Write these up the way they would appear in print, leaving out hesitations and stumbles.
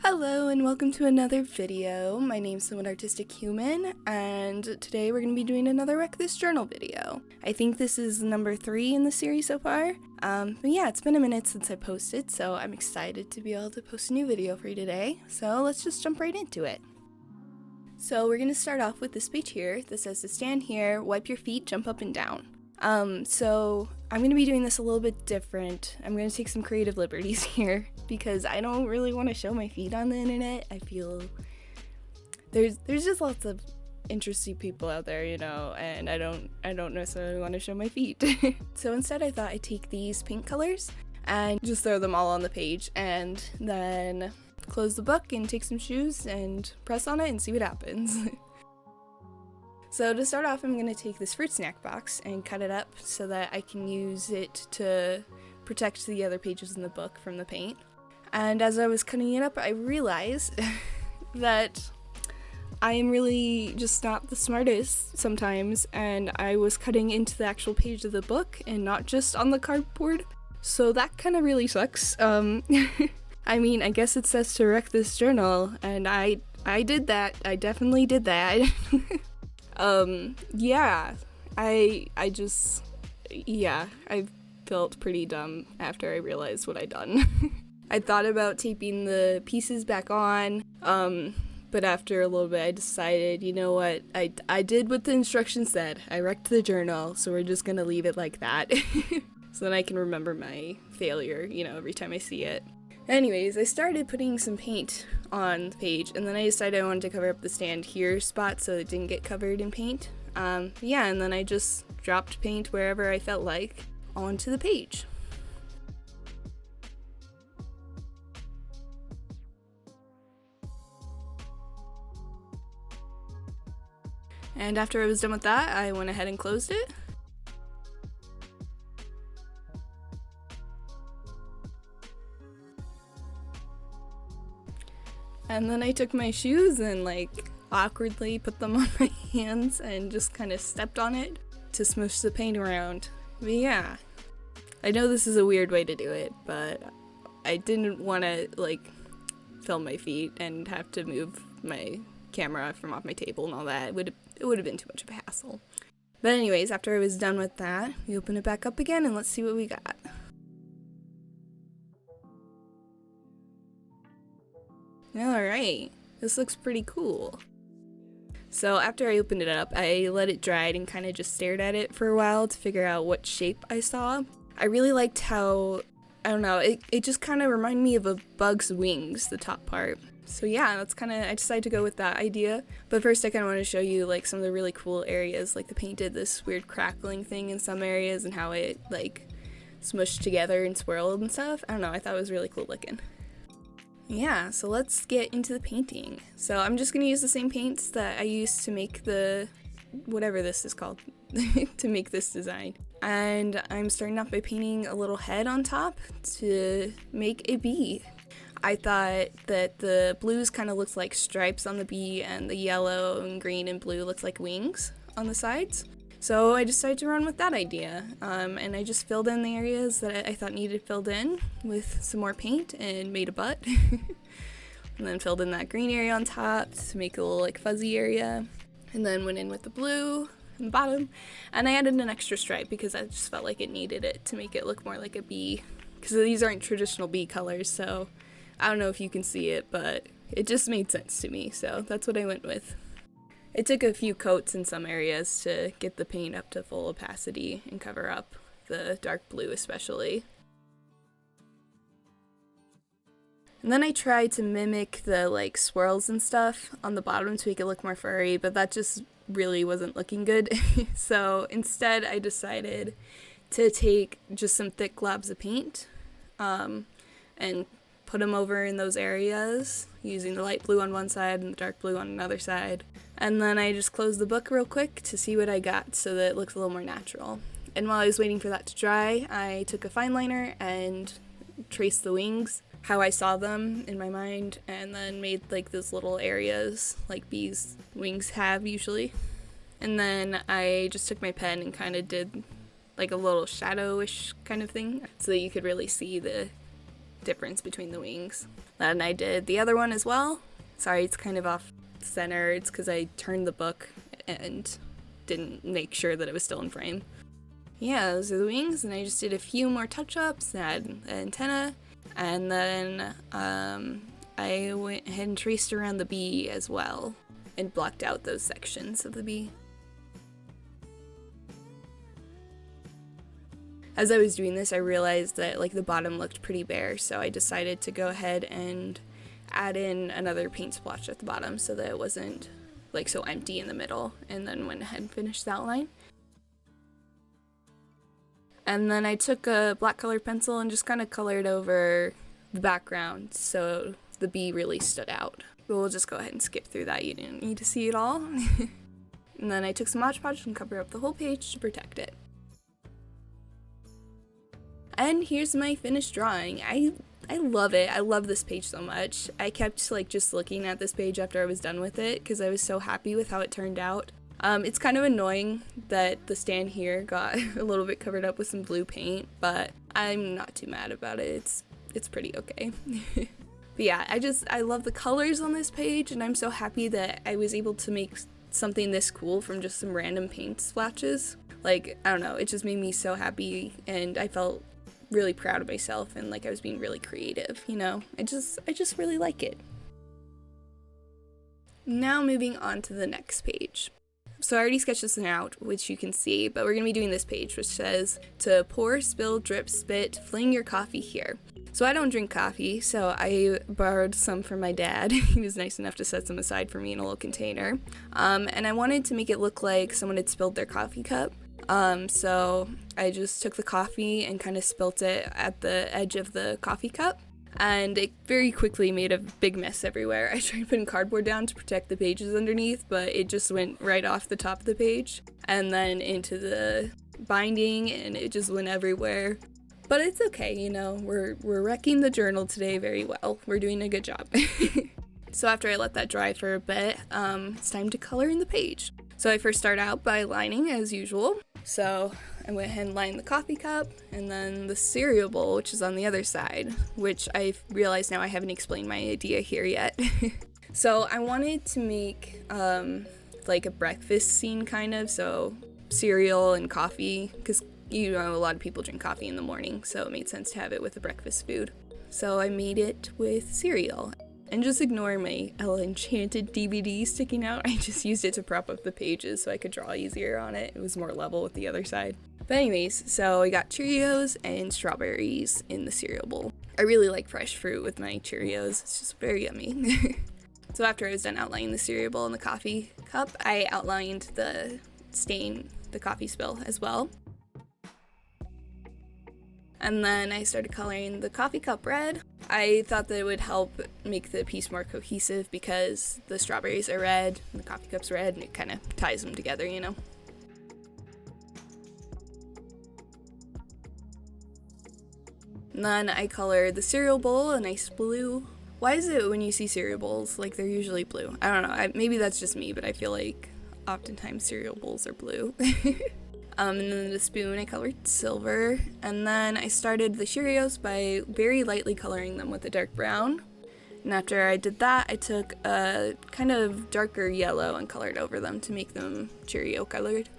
Hello and welcome to another video. My name's Somewhat Artistic Human, and today we're going to be doing another Wreck This Journal video. I think this is number 3 in the series so far. But yeah, it's been a minute since I posted, so I'm excited to be able to post a new video for you today. So let's just jump right into it. So we're going to start off with this page here that says to stand here, wipe your feet, jump up and down. So I'm going to be doing this a little bit different. I'm going to take some creative liberties here because I don't really want to show my feet on the internet. I feel there's just lots of interesting people out there, you know, and I don't necessarily want to show my feet. So instead I thought I'd take these paint colors and just throw them all on the page and then close the book and take some shoes and press on it and see what happens. So to start off, I'm going to take this fruit snack box and cut it up so that I can use it to protect the other pages in the book from the paint. And as I was cutting it up, I realized that I am really just not the smartest sometimes, and I was cutting into the actual page of the book and not just on the cardboard. So that kind of really sucks. I mean, I guess it says to wreck this journal, and I did that. I definitely did that. Yeah, I felt pretty dumb after I realized what I'd done. I thought about taping the pieces back on, but after a little bit I decided, you know what, I did what the instructions said. I wrecked the journal, so we're just gonna leave it like that. So then I can remember my failure, you know, every time I see it. Anyways, I started putting some paint on the page, and then I decided I wanted to cover up the stand here spot so it didn't get covered in paint. Yeah, and then I just dropped paint wherever I felt like onto the page. And after I was done with that, I went ahead and closed it. And then I took my shoes and awkwardly put them on my hands and just kind of stepped on it to smush the paint around. But yeah, I know this is a weird way to do it, but I didn't want to film my feet and have to move my camera from off my table and all that. It would have been too much of a hassle. But anyways, after I was done with that, we open it back up again and let's see what we got. Alright, this looks pretty cool. So after I opened it up, I let it dry and kind of just stared at it for a while to figure out what shape I saw. I really liked how, I don't know, it just kind of reminded me of a bug's wings, the top part. So yeah, I decided to go with that idea. But first I kind of want to show you some of the really cool areas, the paint did this weird crackling thing in some areas and how it smushed together and swirled and stuff. I don't know, I thought it was really cool looking. Yeah, so let's get into the painting. So I'm just going to use the same paints that I used to make the, whatever this is called, to make this design. And I'm starting off by painting a little head on top to make a bee. I thought that the blues kind of looked like stripes on the bee, and the yellow and green and blue looked like wings on the sides. So I decided to run with that idea, and I just filled in the areas that I thought needed filled in with some more paint and made a butt. And then filled in that green area on top to make a little fuzzy area, and then went in with the blue on the bottom, and I added an extra stripe because I just felt like it needed it to make it look more like a bee, because these aren't traditional bee colors, so I don't know if you can see it, but it just made sense to me, so that's what I went with. It took a few coats in some areas to get the paint up to full opacity and cover up the dark blue especially. And then I tried to mimic the swirls and stuff on the bottom to make it look more furry, but that just really wasn't looking good. So instead I decided to take just some thick globs of paint and put them over in those areas using the light blue on one side and the dark blue on another side. And then I just closed the book real quick to see what I got so that it looks a little more natural. And while I was waiting for that to dry, I took a fine liner and traced the wings, how I saw them in my mind, and then made those little areas like bees' wings have usually. And then I just took my pen and kind of did a little shadowish kind of thing so that you could really see the difference between the wings. Then I did the other one as well. Sorry, it's kind of off center. It's because I turned the book and didn't make sure that it was still in frame. Yeah, those are the wings, and I just did a few more touch-ups, add the antenna, and then I went ahead and traced around the bee as well, and blocked out those sections of the bee. As I was doing this, I realized that like the bottom looked pretty bare, so I decided to go ahead and add in another paint splotch at the bottom so that it wasn't like so empty in the middle, and then went ahead and finished that line. And then I took a black colored pencil and just kind of colored over the background so the bee really stood out. But we'll just go ahead and skip through that. You didn't need to see it all. And then I took some Mod Podge and covered up the whole page to protect it. And here's my finished drawing. I love it. I love this page so much. I kept like just looking at this page after I was done with it because I was so happy with how it turned out. It's kind of annoying that the stand here got a little bit covered up with some blue paint, but I'm not too mad about it. It's pretty okay. But yeah, I love the colors on this page, and I'm so happy that I was able to make something this cool from just some random paint splotches. Like, I don't know, it just made me so happy, and I felt really proud of myself, and like I was being really creative, you know? I just really like it. Now moving on to the next page. So I already sketched this one out, which you can see, but we're going to be doing this page, which says, to pour, spill, drip, spit, fling your coffee here. So I don't drink coffee, so I borrowed some from my dad. He was nice enough to set some aside for me in a little container. And I wanted to make it look like someone had spilled their coffee cup. So I just took the coffee and kind of spilt it at the edge of the coffee cup. And it very quickly made a big mess everywhere. I tried putting cardboard down to protect the pages underneath, but it just went right off the top of the page and then into the binding, and it just went everywhere. But it's okay, you know, we're wrecking the journal today very well. We're doing a good job. So after I let that dry for a bit, it's time to color in the page. So I first start out by lining as usual. So I went ahead and lined the coffee cup, and then the cereal bowl, which is on the other side, which I realize now I haven't explained my idea here yet. So I wanted to make like a breakfast scene kind of, so cereal and coffee, because you know a lot of people drink coffee in the morning, so it made sense to have it with a breakfast food. So I made it with cereal. And just ignore my Ella Enchanted DVD sticking out. I just used it to prop up the pages so I could draw easier on it. It was more level with the other side. But anyways, so I got Cheerios and strawberries in the cereal bowl. I really like fresh fruit with my Cheerios. It's just very yummy. So after I was done outlining the cereal bowl and the coffee cup, I outlined the stain, the coffee spill as well. And then I started coloring the coffee cup red. I thought that it would help make the piece more cohesive because the strawberries are red and the coffee cup's red, and it kind of ties them together, you know? And then I colored the cereal bowl a nice blue. Why is it when you see cereal bowls, like they're usually blue? I don't know, maybe that's just me, but I feel like oftentimes cereal bowls are blue. And then the spoon I colored silver, and then I started the Cheerios by very lightly coloring them with a dark brown. And after I did that, I took a kind of darker yellow and colored over them to make them Cheerio colored.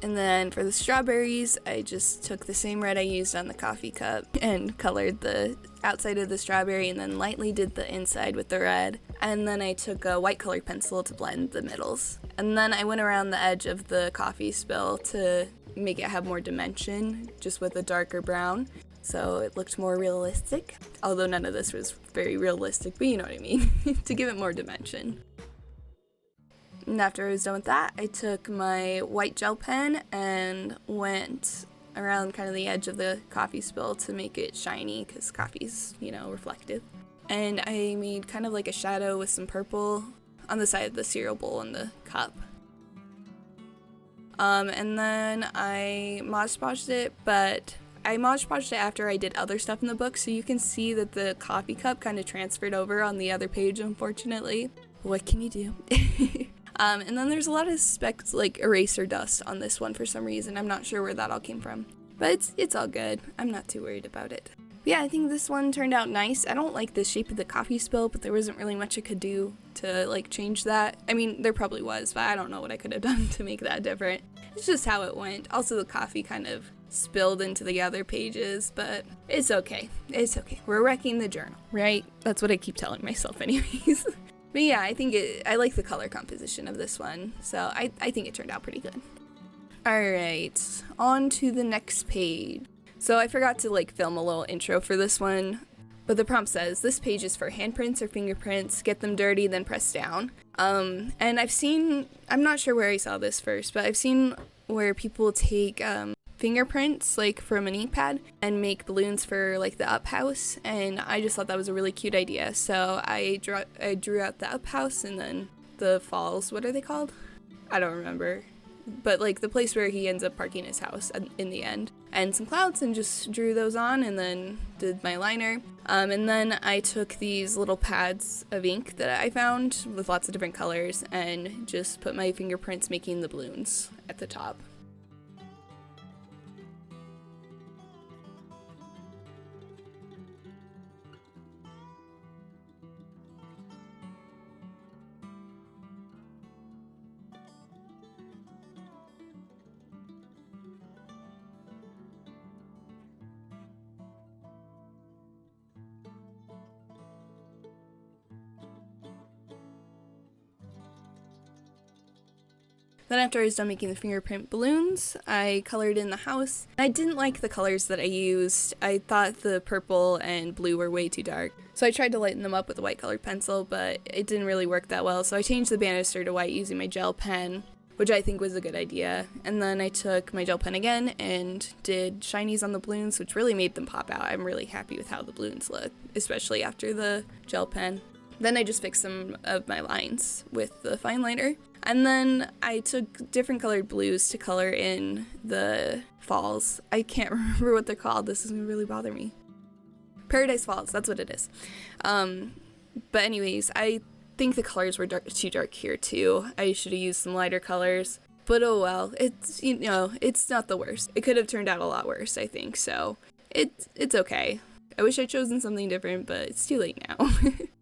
And then for the strawberries, I just took the same red I used on the coffee cup and colored the outside of the strawberry and then lightly did the inside with the red. And then I took a white colored pencil to blend the middles. And then I went around the edge of the coffee spill to make it have more dimension, just with a darker brown. So it looked more realistic. Although none of this was very realistic, but you know what I mean, to give it more dimension. And after I was done with that, I took my white gel pen and went around kind of the edge of the coffee spill to make it shiny, because coffee's, you know, reflective. And I made kind of like a shadow with some purple on the side of the cereal bowl and the cup. And then I Mod Podged it, but I Mod Podged it after I did other stuff in the book, so you can see that the coffee cup kind of transferred over on the other page, unfortunately. What can you do? And then there's a lot of specks, like eraser dust on this one for some reason. I'm not sure where that all came from. But it's all good. I'm not too worried about it. But yeah, I think this one turned out nice. I don't like the shape of the coffee spill, but there wasn't really much I could do to like change that. I mean, there probably was, but I don't know what I could have done to make that different. It's just how it went. Also, the coffee kind of spilled into the other pages, but it's okay. It's okay. We're wrecking the journal, right? That's what I keep telling myself anyways. But yeah, I like the color composition of this one, so I think it turned out pretty good. Alright, on to the next page. So I forgot to like film a little intro for this one, but the prompt says, this page is for handprints or fingerprints, get them dirty, then press down. And I'm not sure where I saw this first, but I've seen where people take fingerprints like from an ink pad and make balloons for like the up house, and I just thought that was a really cute idea. So I drew out the up house and then the falls, what are they called? I don't remember. But like the place where he ends up parking his house in the end, and some clouds, and just drew those on and then did my liner. And then I took these little pads of ink that I found with lots of different colors and just put my fingerprints making the balloons at the top. Then after I was done making the fingerprint balloons, I colored in the house. I didn't like the colors that I used. I thought the purple and blue were way too dark. So I tried to lighten them up with a white colored pencil, but it didn't really work that well. So I changed the banister to white using my gel pen, which I think was a good idea. And then I took my gel pen again and did shinies on the balloons, which really made them pop out. I'm really happy with how the balloons look, especially after the gel pen. Then I just fixed some of my lines with the fine liner. And then I took different colored blues to color in the falls. I can't remember what they're called. This is going to really bother me. Paradise Falls, that's what it is. But anyways, I think the colors were too dark here too. I should have used some lighter colors. But oh well, it's, you know, it's not the worst. It could have turned out a lot worse, I think. So it's okay. I wish I'd chosen something different, but it's too late now.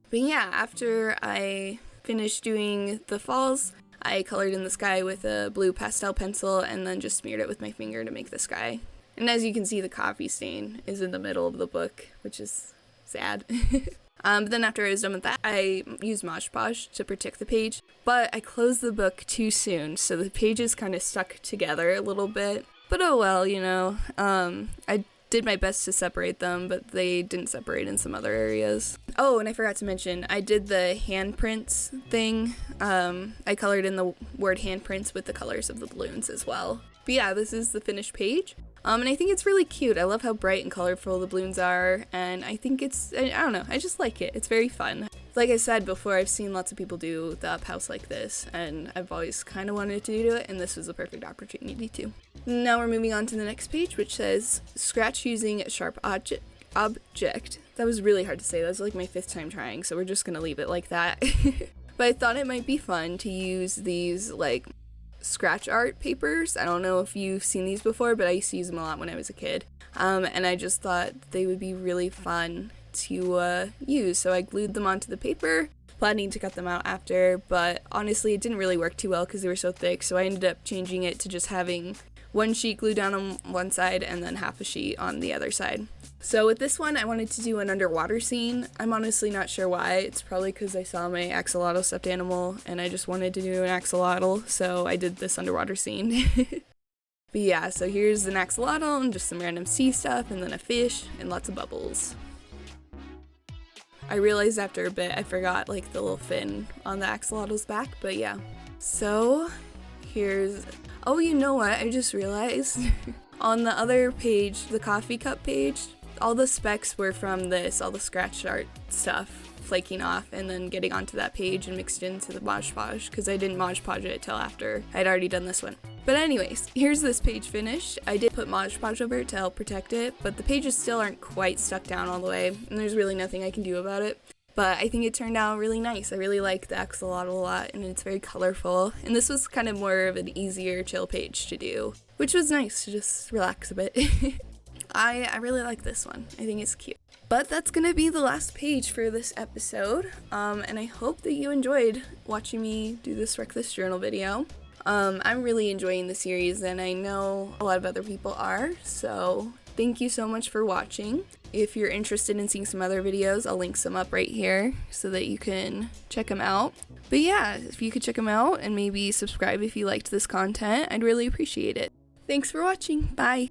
But yeah, after I finished doing the falls, I colored in the sky with a blue pastel pencil and then just smeared it with my finger to make the sky. And as you can see, the coffee stain is in the middle of the book, which is sad. But then after I was done with that, I used Mod Podge to protect the page, but I closed the book too soon, so the pages kind of stuck together a little bit. But oh well, you know, I did my best to separate them, but they didn't separate in some other areas. Oh, and I forgot to mention, I did the handprints thing. I colored in the word handprints with the colors of the balloons as well. But yeah, this is the finished page. And I think it's really cute. I love how bright and colorful the balloons are, and I think I don't know, I just like it. It's very fun. Like I said before, I've seen lots of people do the up house like this, and I've always kind of wanted to do it, and this was a perfect opportunity to. Now we're moving on to the next page, which says, scratch using a sharp object. That was really hard to say. That was like my 5th time trying, so we're just gonna leave it like that. But I thought it might be fun to use these, like, scratch art papers. I don't know if you've seen these before, but I used to use them a lot when I was a kid. And I just thought they would be really fun to use. So I glued them onto the paper, planning to cut them out after, but honestly it didn't really work too well because they were so thick, so I ended up changing it to just having one sheet glued down on one side and then half a sheet on the other side. So with this one, I wanted to do an underwater scene. I'm honestly not sure why. It's probably because I saw my axolotl stuffed animal and I just wanted to do an axolotl, so I did this underwater scene. But yeah, so here's an axolotl and just some random sea stuff and then a fish and lots of bubbles. I realized after a bit I forgot like the little fin on the axolotl's back, but yeah. So here's, oh, you know what, I just realized on the other page, the coffee cup page, all the specks were from this, all the scratch art stuff flaking off and then getting onto that page and mixed into the Mod Podge, because I didn't Mod Podge it till after I'd already done this one. But anyways, here's this page finished. I did put Mod Podge over it to help protect it, but the pages still aren't quite stuck down all the way, and there's really nothing I can do about it. but I think it turned out really nice. I really like the axolotl a lot, and it's very colorful, and this was kind of more of an easier chill page to do, which was nice to just relax a bit. I really like this one. I think it's cute. But that's gonna be the last page for this episode, and I hope that you enjoyed watching me do this Reckless Journal video. I'm really enjoying the series, and I know a lot of other people are, so thank you so much for watching. If you're interested in seeing some other videos, I'll link some up right here so that you can check them out. But yeah, if you could check them out and maybe subscribe if you liked this content, I'd really appreciate it. Thanks for watching. Bye!